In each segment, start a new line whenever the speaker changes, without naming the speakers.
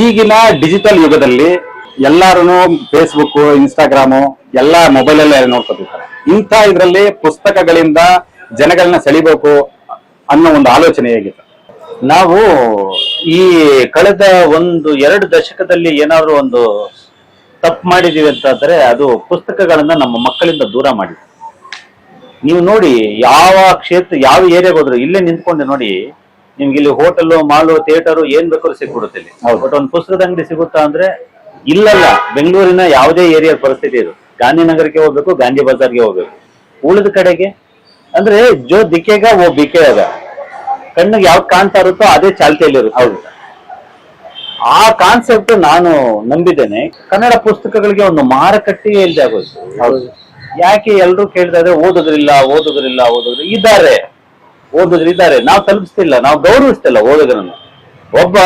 ಈಗಿನ ಡಿಜಿಟಲ್ ಯುಗದಲ್ಲಿ ಎಲ್ಲಾರು ಫೇಸ್ಬುಕ್, ಇನ್ಸ್ಟಾಗ್ರಾಮು ಎಲ್ಲ ಮೊಬೈಲ್ ಅಲ್ಲೇ ನೋಡ್ಕೊತಿರ್ತಾರೆ. ಇಂಥ ಇದರಲ್ಲಿ ಪುಸ್ತಕಗಳಿಂದ ಜನಗಳನ್ನ ಸೆಳಿಬೇಕು ಅನ್ನೋ ಒಂದು ಆಲೋಚನೆ ಹೇಗಿದೆ?
ನಾವು ಈ ಕಳೆದ 1-2 ದಶಕದಲ್ಲಿ ಏನಾದ್ರು ಒಂದು ತಪ್ಪು ಮಾಡಿದೀವಿ ಅಂತಂದ್ರೆ ಅದು ಪುಸ್ತಕಗಳನ್ನ ನಮ್ಮ ಮಕ್ಕಳಿಂದ ದೂರ ಮಾಡಿದ್ವಿ. ನೀವು ನೋಡಿ, ಯಾವ ಕ್ಷೇತ್ರ, ಯಾವ ಏರಿಯಾಗೆ ಹೋದ್ರು ಇಲ್ಲೇ ನಿಂತ್ಕೊಂಡೆ ನೋಡಿ, ನಿಮ್ಗೆ ಇಲ್ಲಿ ಹೋಟೆಲ್, ಮಾಲು, ಥಿಯೇಟರ್ ಏನ್ ಬೇಕಾದ್ರೂ ಸಿಕ್ಬಿಡುತ್ತೆ ಇಲ್ಲಿ. ಬಟ್ ಒಂದು ಪುಸ್ತಕದ ಅಂಗಡಿ ಸಿಗುತ್ತಾ ಅಂದ್ರೆ ಇಲ್ಲಲ್ಲ. ಬೆಂಗಳೂರಿನ ಯಾವುದೇ ಏರಿಯಾ ಪರಿಸ್ಥಿತಿ ಇದು. ಗಾಂಧಿನಗರಕ್ಕೆ ಹೋಗ್ಬೇಕು, ಗಾಂಧಿ ಬಜಾರ್ಗೆ ಹೋಗ್ಬೇಕು. ಉಳಿದ ಕಡೆಗೆ ಅಂದ್ರೆ ಜೋ ದಿಕ್ಕೇಗ ಓ ಬಿಕೆಗ, ಕಣ್ಣಿಗೆ ಯಾವ್ದು ಕಾಣ್ತಾ ಇರುತ್ತೋ ಅದೇ ಚಾಲ್ತಿಯಲ್ಲಿ ಇರುತ್ತೆ. ಹೌದು, ಆ ಕಾನ್ಸೆಪ್ಟ್ ನಾನು ನಂಬಿದ್ದೇನೆ. ಕನ್ನಡ ಪುಸ್ತಕಗಳಿಗೆ ಒಂದು ಮಾರುಕಟ್ಟೆಯೇ ಇಲ್ಲದೆ ಆಗೋಯ್ತು. ಹೌದು, ಯಾಕೆ ಎಲ್ರು ಕೇಳ್ತಾ ಇದ್ರೆ ಓದುದ್ರಿಲ್ಲ ಇದ್ದಾರೆ, ನಾವು ತಲುಪಿಸ್ತಿಲ್ಲ, ನಾವು ಗೌರವಿಸ್ತಿಲ್ಲ ಓದುಗರನ್ನು. ಒಬ್ಬ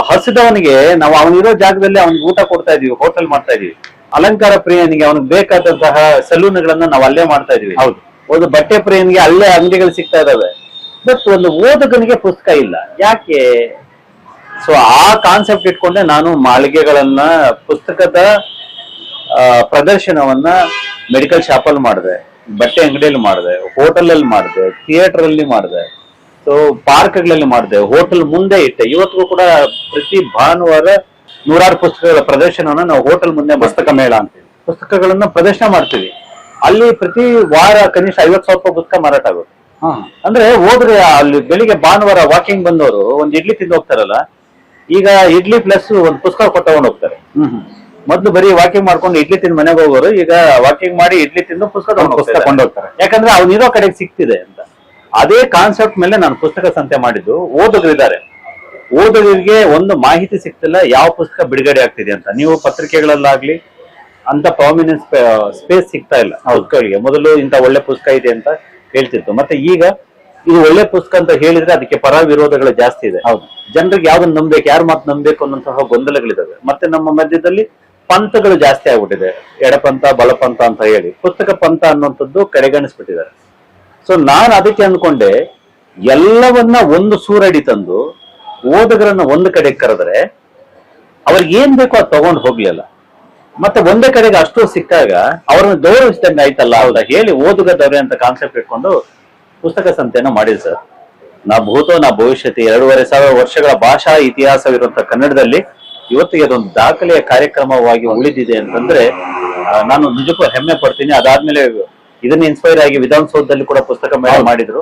ಹಸಿದವನಿಗೆ ನಾವು ಅವನಿರೋ ಜಾಗದಲ್ಲಿ ಅವನಿಗೆ ಊಟ ಕೊಡ್ತಾ ಇದೀವಿ, ಹೋಟೆಲ್ ಮಾಡ್ತಾ ಇದೀವಿ. ಅಲಂಕಾರ ಪ್ರಿಯನಿಗೆ ಅವನಿಗೆ ಬೇಕಾದಂತಹ ಸಲೂನ್ಗಳನ್ನ ನಾವು ಅಲ್ಲೇ ಮಾಡ್ತಾ ಇದೀವಿ. ಹೌದು, ಒಂದು ಬಟ್ಟೆ ಪ್ರಿಯನಿಗೆ ಅಲ್ಲೇ ಅಂಗಡಿಗಳು ಸಿಗ್ತಾ ಇದಾವೆ. ಬಟ್ ಒಂದು ಓದುಗನಿಗೆ ಪುಸ್ತಕ ಇಲ್ಲ, ಯಾಕೆ? ಸೊ ಆ ಕಾನ್ಸೆಪ್ಟ್ ಇಟ್ಕೊಂಡೆ ನಾನು ಮಾಳಿಗೆಗಳನ್ನ, ಪುಸ್ತಕದ ಪ್ರದರ್ಶನವನ್ನ ಮೆಡಿಕಲ್ ಶಾಪ್ ಅಲ್ಲಿ ಮಾಡಿದೆ, ಬಟ್ಟೆ ಅಂಗಡಿಯಲ್ಲಿ ಮಾಡಿದೆ, ಹೋಟೆಲ್ ಅಲ್ಲಿ ಮಾಡಿದೆ, ಥಿಯೇಟರ್ ಅಲ್ಲಿ ಮಾಡಿದೆ, ಸೊ ಪಾರ್ಕ್ಗಳಲ್ಲಿ ಮಾಡಿದೆ, ಹೋಟೆಲ್ ಮುಂದೆ ಇಟ್ಟೆ. ಇವತ್ತಿಗೂ ಕೂಡ ಪ್ರತಿ ಭಾನುವಾರ 100 ಪುಸ್ತಕಗಳ ಪ್ರದರ್ಶನವನ್ನ ನಾವು ಹೋಟೆಲ್ ಮುಂದೆ, ಪುಸ್ತಕ ಮೇಳ ಅಂತೀವಿ, ಪುಸ್ತಕಗಳನ್ನ ಪ್ರದರ್ಶನ ಮಾಡ್ತೀವಿ. ಅಲ್ಲಿ ಪ್ರತಿ ವಾರ ಕನಿಷ್ಠ 50,000 ಪುಸ್ತಕ ಮಾರಾಟ ಆಗುತ್ತೆ. ಅಂದ್ರೆ ಹೋದ್ರೆ ಅಲ್ಲಿ ಬೆಳಿಗ್ಗೆ ಭಾನುವಾರ ವಾಕಿಂಗ್ ಬಂದವರು ಒಂದು ಇಡ್ಲಿ ತಿಂದು ಹೋಗ್ತಾರಲ್ಲ, ಈಗ ಇಡ್ಲಿ ಪ್ಲಸ್ ಒಂದು ಪುಸ್ತಕ ತಗೊಂಡು ಹೋಗ್ತಾರೆ. ಮೊದ್ಲು ಬರೀ ವಾಕಿಂಗ್ ಮಾಡ್ಕೊಂಡು ಇಡ್ಲಿ ತಿಂದು ಮನೆಗೆ ಹೋಗೋರು ಈಗ ವಾಕಿಂಗ್ ಮಾಡಿ ಇಡ್ಲಿ ತಿಂದು ಪುಸ್ತಕ ಕೊಂಡೋಗ್ತಾರೆ. ಯಾಕಂದ್ರೆ ಅವ್ನಿರೋ ಕಡೆಗೆ ಸಿಗ್ತಿದೆ ಅಂತ. ಅದೇ ಕಾನ್ಸೆಪ್ಟ್ ಮೇಲೆ ನಾನು ಪುಸ್ತಕ ಸಂತೆ ಮಾಡಿದ್ದು. ಓದುಗರಿಗೆ ಒಂದು ಮಾಹಿತಿ ಸಿಗ್ತಿಲ್ಲ, ಯಾವ ಪುಸ್ತಕ ಬಿಡುಗಡೆ ಆಗ್ತಿದೆ ಅಂತ. ನೀವು ಪತ್ರಿಕೆಗಳಲ್ಲಾಗ್ಲಿ ಅಂತ ಪ್ರಾಮಿನೆನ್ಸ್ ಸ್ಪೇಸ್ ಸಿಗ್ತಾ ಇಲ್ಲ ಪುಸ್ತಕಗಳಿಗೆ. ಮೊದಲು ಇಂಥ ಒಳ್ಳೆ ಪುಸ್ತಕ ಇದೆ ಅಂತ ಹೇಳ್ತಿತ್ತು, ಮತ್ತೆ ಈಗ ಇದು ಒಳ್ಳೆ ಪುಸ್ತಕ ಅಂತ ಹೇಳಿದ್ರೆ ಅದಕ್ಕೆ ಪರ ವಿರೋಧಗಳು ಜಾಸ್ತಿ ಇದೆ. ಹೌದು, ಜನರಿಗೆ ಯಾವ್ದನ್ನ ನಂಬೇಕು, ಯಾರು ಮಾತು ನಂಬೇಕು ಅನ್ನೋಂತಹ ಗೊಂದಲಗಳಿದಾವೆ. ಮತ್ತೆ ನಮ್ಮ ಮಧ್ಯದಲ್ಲಿ ಪಂಥಗಳು ಜಾಸ್ತಿ ಆಗ್ಬಿಟ್ಟಿದೆ. ಎಡಪಂಥ, ಬಲಪಂಥ ಅಂತ ಹೇಳಿ ಪುಸ್ತಕ ಪಂಥ ಅನ್ನುವಂಥದ್ದು ಕಡೆಗಣಿಸ್ಬಿಟ್ಟಿದ್ದಾರೆ. ಸೊ ನಾನು ಅದಕ್ಕೆ ಅಂದ್ಕೊಂಡೆ, ಎಲ್ಲವನ್ನ ಒಂದು ಸೂರಡಿ ತಂದು ಓದುಗರನ್ನ ಒಂದು ಕಡೆಗೆ ಕರೆದ್ರೆ ಅವ್ರಿಗೆ ಏನ್ ಬೇಕೋ ಅದು ತಗೊಂಡು ಹೋಗ್ಲಿಲ್ಲ. ಮತ್ತೆ ಒಂದೇ ಕಡೆಗೆ ಅಷ್ಟು ಸಿಕ್ಕಾಗ ಅವ್ರನ್ನ ಗೌರವಿಸಿದಂಗೆ ಆಯ್ತಲ್ಲ. ಹೌದಾ ಹೇಳಿ ಓದುಗದವ್ರೆ ಅಂತ ಕಾನ್ಸೆಪ್ಟ್ ಇಟ್ಕೊಂಡು ಪುಸ್ತಕ ಸಂತೆಯನ್ನು ಮಾಡಿದೆ ಸರ್. ನಾ ಭೂತೋ ನಾ ಭವಿಷ್ಯತಿ, 2500 ವರ್ಷಗಳ ಭಾಷಾ ಇತಿಹಾಸವಿರುವಂತಹ ಕನ್ನಡದಲ್ಲಿ ಇವತ್ತಿಗೆ ಅದೊಂದು ದಾಖಲೆಯ ಕಾರ್ಯಕ್ರಮವಾಗಿ ಉಳಿದಿದೆ ಅಂತಂದ್ರೆ ನಾನು ನಿಜಕ್ಕೂ ಹೆಮ್ಮೆ ಪಡ್ತೀನಿ. ಅದಾದ್ಮೇಲೆ ಇದನ್ನ ಇನ್ಸ್ಪೈರ್ ಆಗಿ ವಿಧಾನಸೌಧದಲ್ಲಿ ಕೂಡ ಪುಸ್ತಕ ಮೇಳ ಮಾಡಿದ್ರು,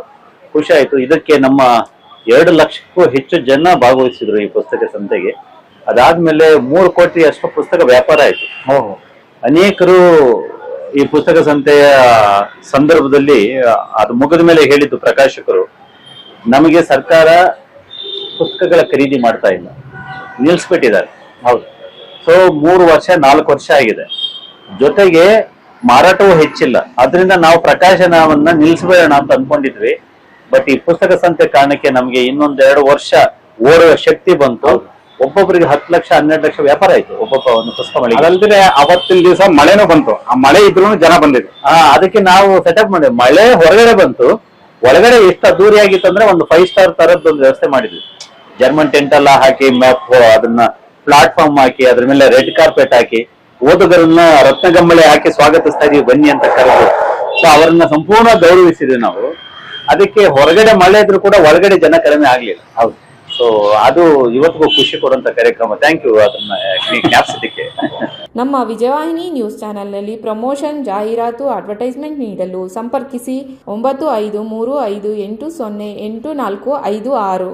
ಖುಷಿ ಆಯ್ತು. ಇದಕ್ಕೆ ನಮ್ಮ 2 ಲಕ್ಷಕ್ಕೂ ಹೆಚ್ಚು ಜನ ಭಾಗವಹಿಸಿದ್ರು ಈ ಪುಸ್ತಕ ಸಂತೆಗೆ. ಅದಾದ್ಮೇಲೆ 3 ಕೋಟಿ ಅಷ್ಟು ಪುಸ್ತಕ ವ್ಯಾಪಾರ ಆಯ್ತು. ಅನೇಕರು ಈ ಪುಸ್ತಕ ಸಂತೆಯ ಸಂದರ್ಭದಲ್ಲಿ ಅದು ಮುಗಿದ ಮೇಲೆ ಹೇಳಿದ್ದು ಪ್ರಕಾಶಕರು, ನಮಗೆ ಸರ್ಕಾರ ಪುಸ್ತಕಗಳ ಖರೀದಿ ಮಾಡ್ತಾ ಇಲ್ಲ, ನಿಲ್ಸ್ಬಿಟ್ಟಿದ್ದಾರೆ. ಹೌದು, ಸೊ 3 ವರ್ಷ 4 ವರ್ಷ ಆಗಿದೆ. ಜೊತೆಗೆ ಮಾರಾಟವೂ ಹೆಚ್ಚಿಲ್ಲ. ಅದರಿಂದ ನಾವು ಪ್ರಕಾಶನವನ್ನ ನಿಲ್ಸ್ಬೇಡ ಅಂತ ಅನ್ಕೊಂಡಿದ್ವಿ. ಬಟ್ ಈ ಪುಸ್ತಕ ಸಂತೆ ಕಾರಣಕ್ಕೆ ನಮ್ಗೆ ಇನ್ನೊಂದ್ 2 ವರ್ಷ ಓಡುವ ಶಕ್ತಿ ಬಂತು. ಒಬ್ಬೊಬ್ಬರಿಗೆ 10 ಲಕ್ಷ 12 ಲಕ್ಷ ವ್ಯಾಪಾರ ಆಯ್ತು ಒಬ್ಬೊಬ್ಬ ಒಂದು ಪುಸ್ತಕ ಮಳಿಗೆ.
ಅದಲ್ದ್ರೆ ಅವತ್ತಿನ ದಿವಸ ಮಳೆನೂ ಬಂತು, ಆ ಮಳೆ ಇದ್ರೂ ಜನ ಬಂದಿದ್ರು.
ಅದಕ್ಕೆ ನಾವು ಸೆಟಪ್ ಮಾಡಿದ್ವಿ. ಮಳೆ ಹೊರಗಡೆ ಬಂತು, ಒಳಗಡೆ ಎಷ್ಟು ಅದ್ದೂರಿ ಆಗಿತ್ತು ಅಂದ್ರೆ ಒಂದು 5 ಸ್ಟಾರ್ ತರದ್ದು ಒಂದು ವ್ಯವಸ್ಥೆ ಮಾಡಿದ್ವಿ. ಜರ್ಮನ್ ಟೆಂಟ್ ಎಲ್ಲ ಹಾಕಿ, ಮ್ಯಾಪ್, ಅದನ್ನ ಪ್ಲಾಟ್ಫಾರ್ಮ್ ಹಾಕಿ, ಅದ್ರ ಮೇಲೆ ರೆಡ್ ಕಾರ್ಪೆಟ್ ಹಾಕಿ, ಓದುಗರನ್ನ ರತ್ನಗಂಬಳೆ ಹಾಕಿ ಸ್ವಾಗತಿಸ್ತಾ ಇದೀವಿ, ಬನ್ನಿ ಅಂತ ಕರೆದು. ಸೊ ಅವರನ್ನ ಸಂಪೂರ್ಣ ಗೌರವಿಸಿದ್ವಿ ನಾವು. ಅದಕ್ಕೆ ಹೊರಗಡೆ ಮಳೆ ಇದ್ರು ಕೂಡ ಒಳಗಡೆ ಜನ ಕಡಿಮೆ ಆಗ್ಲಿಲ್ಲ. ಹೌದು, ಸೊ ಅದು ಇವತ್ತಿಗೂ ಖುಷಿ ಕೊಡುವಂತ ಕಾರ್ಯಕ್ರಮ. ಥ್ಯಾಂಕ್ ಯು ಅದನ್ನ ಜ್ಞಾಪಿಸಿದ್ದಕ್ಕೆ.
ನಮ್ಮ ವಿಜಯವಾಹಿನಿ ನ್ಯೂಸ್ ಚಾನೆಲ್ನಲ್ಲಿ ಪ್ರಮೋಷನ್, ಜಾಹೀರಾತು, ಅಡ್ವರ್ಟೈಸ್ಮೆಂಟ್ ನೀಡಲು ಸಂಪರ್ಕಿಸಿ 9535808456.